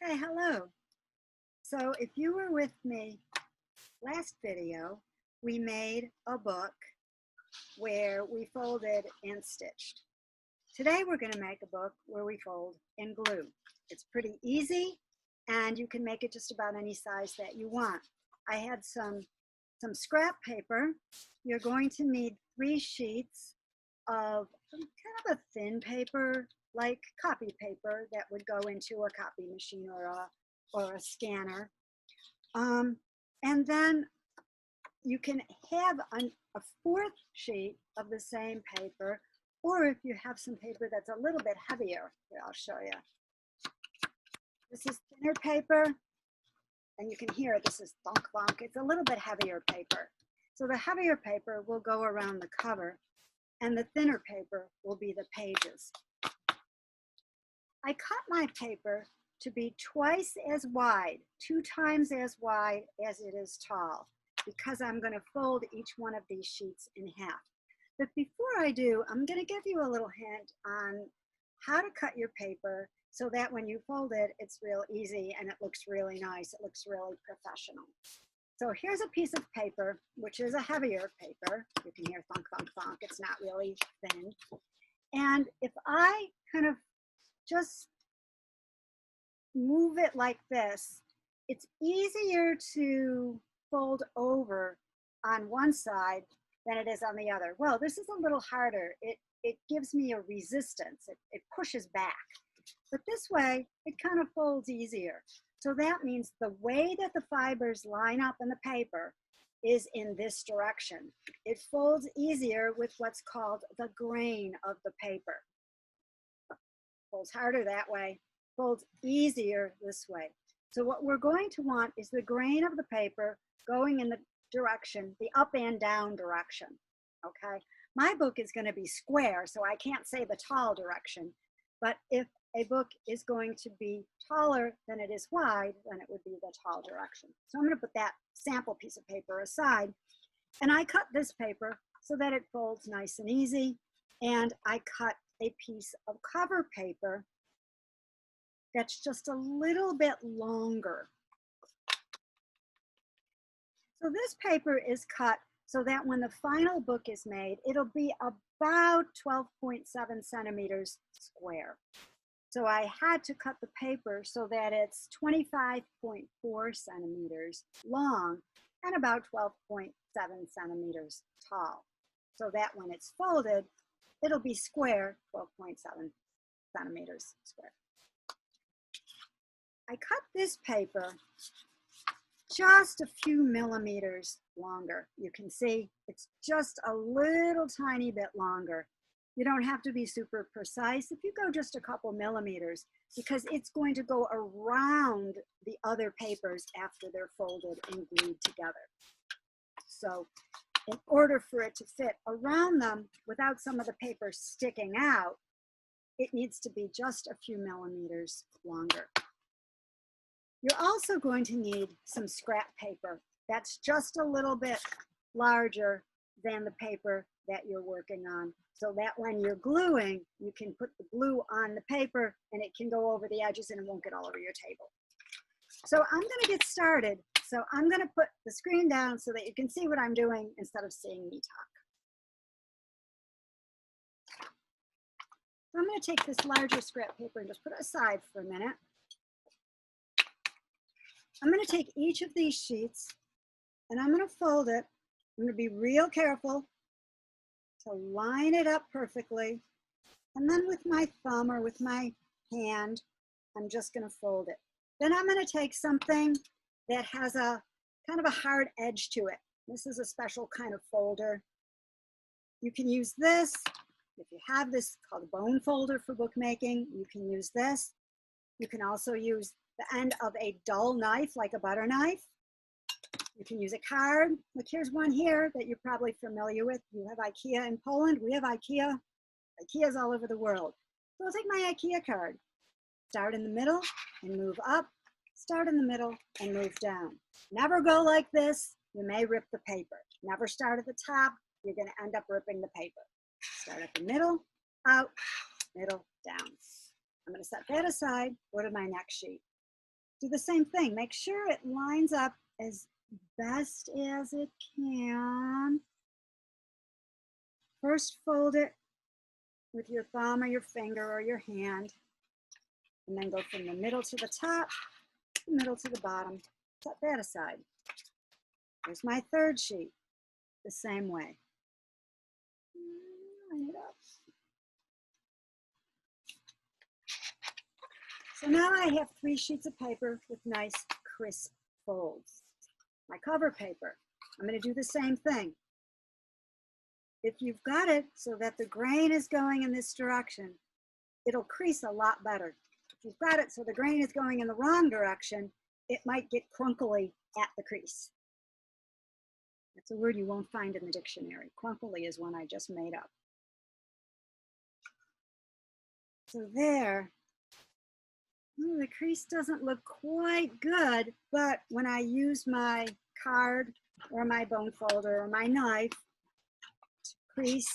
Okay, hello. So if you were with me last video, we made a book where we folded and stitched. Today we're going to make a book where we fold and glue. It's pretty easy and you can make it just about any size that you want. I had some scrap paper. You're going to need 3 sheets of kind of a thin paper, like copy paper that would go into a copy machine or a scanner. And then you can have a 4th sheet of the same paper, or if you have some paper that's a little bit heavier, here, I'll show you. This is thinner paper, and you can hear it. This is thunk thunk. It's a little bit heavier paper. So the heavier paper will go around the cover, and the thinner paper will be the pages. I cut my paper to be twice as wide, 2 times as wide as it is tall, because I'm going to fold each one of these sheets in half. But before I do, I'm going to give you a little hint on how to cut your paper so that when you fold it, it's real easy and it looks really nice. It looks really professional. So here's a piece of paper, which is a heavier paper. You can hear thunk, thunk, thunk. It's not really thin. And if I kind of just move it like this, it's easier to fold over on one side than it is on the other. Well, this is a little harder. It gives me a resistance. It pushes back. But this way, it kind of folds easier. So that means the way that the fibers line up in the paper is in this direction. It folds easier with what's called the grain of the paper. Folds harder that way, folds easier this way. So what we're going to want is the grain of the paper going in the direction, the up and down direction, okay? My book is going to be square, so I can't say the tall direction, but if a book is going to be taller than it is wide, then it would be the tall direction. So I'm going to put that sample piece of paper aside, and I cut this paper so that it folds nice and easy, and I cut a piece of cover paper that's just a little bit longer. So this paper is cut so that when the final book is made, it'll be about 12.7 centimeters square. So I had to cut the paper so that it's 25.4 centimeters long and about 12.7 centimeters tall. So that when it's folded, it'll be square, 12.7 centimeters square. I cut this paper just a few millimeters longer. You can see it's just a little tiny bit longer. You don't have to be super precise if you go just a couple millimeters, because it's going to go around the other papers after they're folded and glued together. So in order for it to fit around them without some of the paper sticking out, it needs to be just a few millimeters longer. You're also going to need some scrap paper that's just a little bit larger than the paper that you're working on, so that when you're gluing, you can put the glue on the paper and it can go over the edges and it won't get all over your table. So I'm going to get started. So I'm going to put the screen down so that you can see what I'm doing instead of seeing me talk. So I'm going to take this larger scrap paper and just put it aside for a minute. I'm going to take each of these sheets and I'm going to fold it. I'm going to be real careful to line it up perfectly. And then with my thumb or with my hand, I'm just going to fold it. Then I'm going to take something that has a kind of a hard edge to it. This is a special kind of folder. You can use this. If you have this called a bone folder for bookmaking, you can use this. You can also use the end of a dull knife, like a butter knife. You can use a card. Look, here's one here that you're probably familiar with. You have IKEA in Poland. We have IKEA. IKEA's all over the world. So I'll take my IKEA card. Start in the middle and move up. Start in the middle and move down. Never go like this. You may rip the paper. Never start at the top. You're going to end up ripping the paper. Start at the middle, out, middle, down. I'm going to set that aside. Go to my next sheet. do the same thing. Make sure it lines up as best as it can. First, fold it with your thumb or your finger or your hand, and then go from the middle to the top, the middle to the bottom. Set that aside. Here's my third sheet, the same way. Line it up. So now I have 3 sheets of paper with nice crisp folds. My cover paper, I'm going to do the same thing. If you've got it so that the grain is going in this direction, it'll crease a lot better. If you've got it so the grain is going in the wrong direction, it might get crunkly at the crease. That's a word you won't find in the dictionary. Crunkly is one I just made up. So there, the crease doesn't look quite good, but when I use my card or my bone folder or my knife to crease,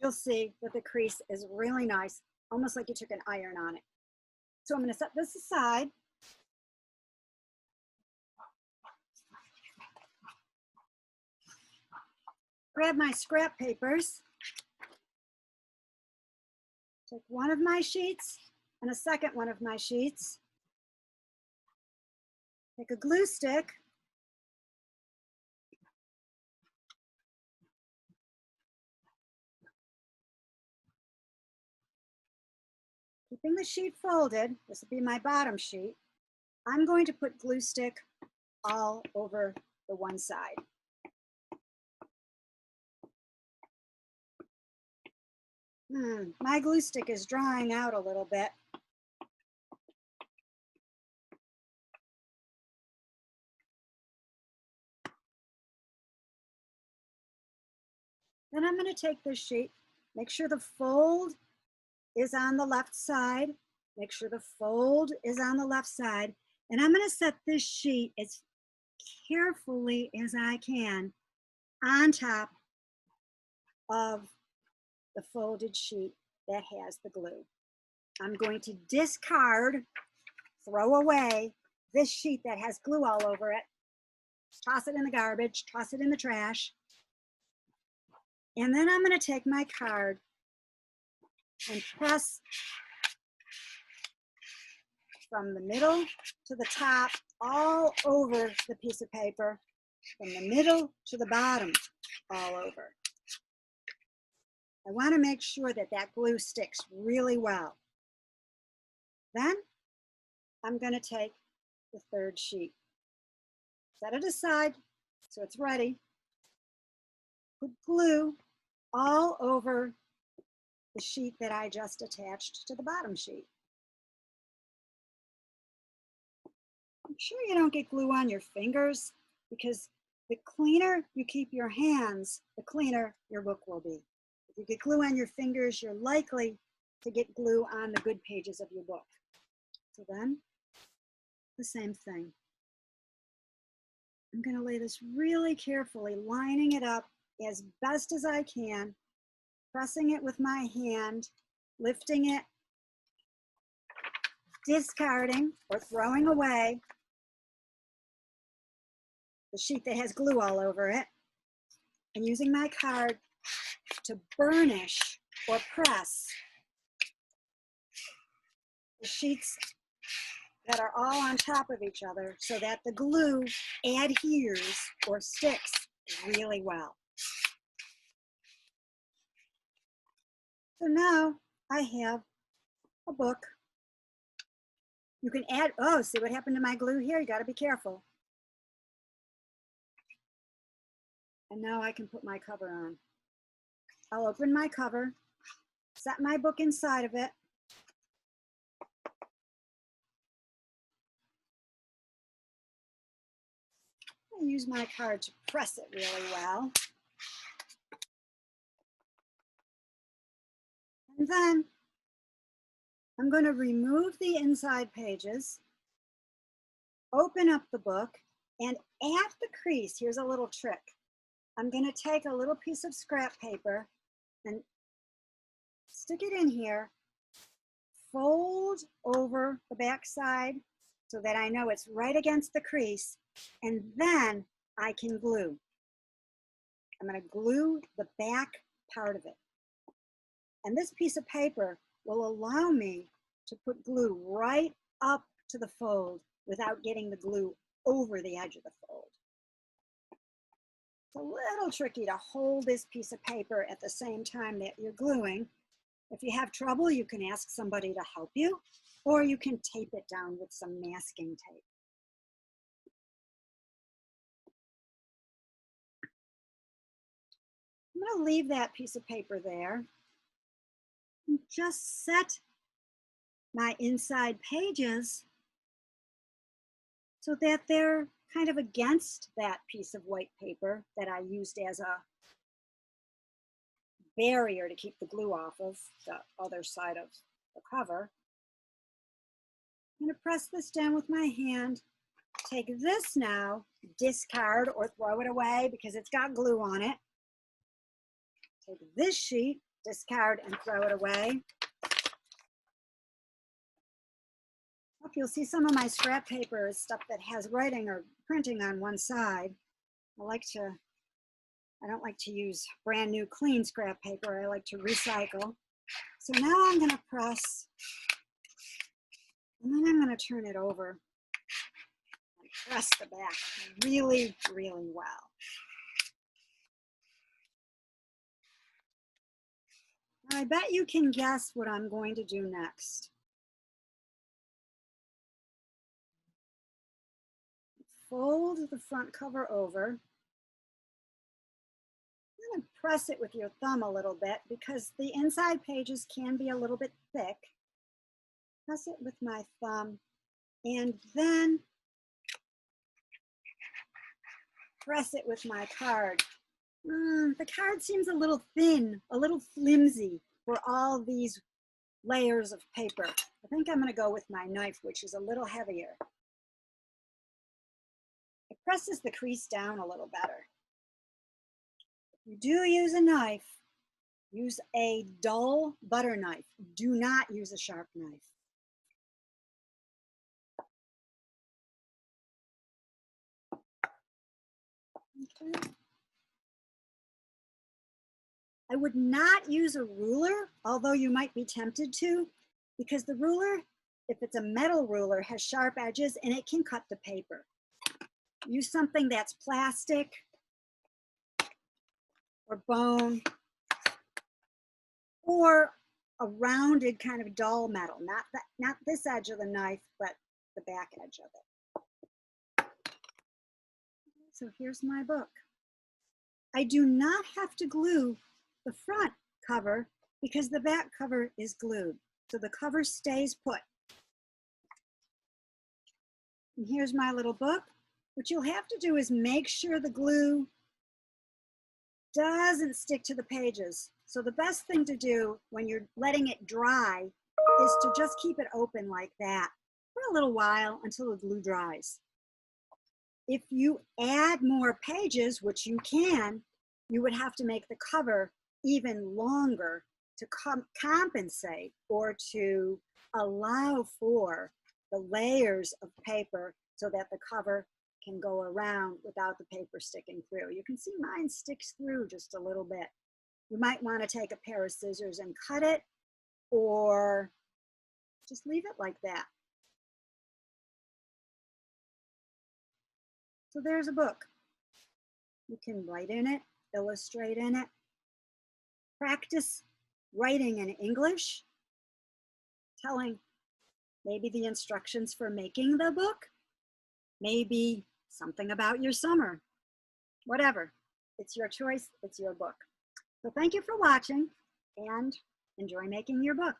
you'll see that the crease is really nice, almost like you took an iron on it. So I'm going to set this aside. Grab my scrap papers. Take one of my sheets and a second one of my sheets. Take a glue stick. Keeping the sheet folded, this will be my bottom sheet. I'm going to put glue stick all over the one side. My glue stick is drying out a little bit. Then I'm going to take this sheet, make sure the fold is on the left side. Make sure the fold is on the left side. And I'm going to set this sheet as carefully as I can on top of the folded sheet that has the glue. I'm going to discard, throw away this sheet that has glue all over it, toss it in the garbage, toss it in the trash. And then I'm going to take my card and press from the middle to the top all over the piece of paper, from the middle to the bottom all over. I want to make sure that that glue sticks really well. Then I'm going to take the third sheet, set it aside so it's ready, put glue all over the sheet that I just attached to the bottom sheet. Make sure you don't get glue on your fingers, because the cleaner you keep your hands, the cleaner your book will be. If you get glue on your fingers, you're likely to get glue on the good pages of your book. So then, the same thing. I'm going to lay this really carefully, lining it up as best as I can, pressing it with my hand, lifting it, discarding or throwing away the sheet that has glue all over it, and using my card to burnish or press the sheets that are all on top of each other so that the glue adheres or sticks really well. So now I have a book. You can add, oh, see what happened to my glue here? You got to be careful. And now I can put my cover on. I'll open my cover, set my book inside of it. I use my card to press it really well. And then I'm going to remove the inside pages, open up the book, and at the crease, here's a little trick. I'm going to take a little piece of scrap paper and stick it in here fold over the back side so that I know it's right against the crease, and then I can glue. I'm going to glue the back part of it. And this piece of paper will allow me to put glue right up to the fold without getting the glue over the edge of the fold. It's a little tricky to hold this piece of paper at the same time that you're gluing. If you have trouble, you can ask somebody to help you, or you can tape it down with some masking tape. I'm going to leave that piece of paper there and just set my inside pages so that they're kind of against that piece of white paper that I used as a barrier to keep the glue off of the other side of the cover. I'm going to press this down with my hand, take this now, discard or throw it away because it's got glue on it. Take this sheet, discard and throw it away. You'll see some of my scrap paper is stuff that has writing or printing on one side. I don't like to use brand new clean scrap paper. I like to recycle. So now I'm going to press, and then I'm going to turn it over and press the back really, really well. Now, I bet you can guess what I'm going to do next. Fold the front cover over. I'm going to press it with your thumb a little bit because the inside pages can be a little bit thick. Press it with my thumb and then press it with my card. The card seems a little thin, a little flimsy for all these layers of paper. I think I'm going to go with my knife, which is a little heavier. It presses the crease down a little better. If you do use a knife, use a dull butter knife. Do not use a sharp knife. Okay. I would not use a ruler, although you might be tempted to, because the ruler, if it's a metal ruler, has sharp edges and it can cut the paper. Use something that's plastic or bone or a rounded kind of dull metal, not this edge of the knife, but the back edge of it. So here's my book. I do not have to glue the front cover because the back cover is glued. So the cover stays put. And here's my little book. What you'll have to do is make sure the glue doesn't stick to the pages. So the best thing to do when you're letting it dry is to just keep it open like that for a little while until the glue dries. If you add more pages, which you can, you would have to make the cover even longer to compensate or to allow for the layers of paper so that the cover can go around without the paper sticking through. You can see mine sticks through just a little bit. You might want to take a pair of scissors and cut it, or just leave it like that. So there's a book. You can write in it, illustrate in it, practice writing in English, telling maybe the instructions for making the book, maybe something about your summer, whatever. It's your choice, it's your book. So thank you for watching and enjoy making your book.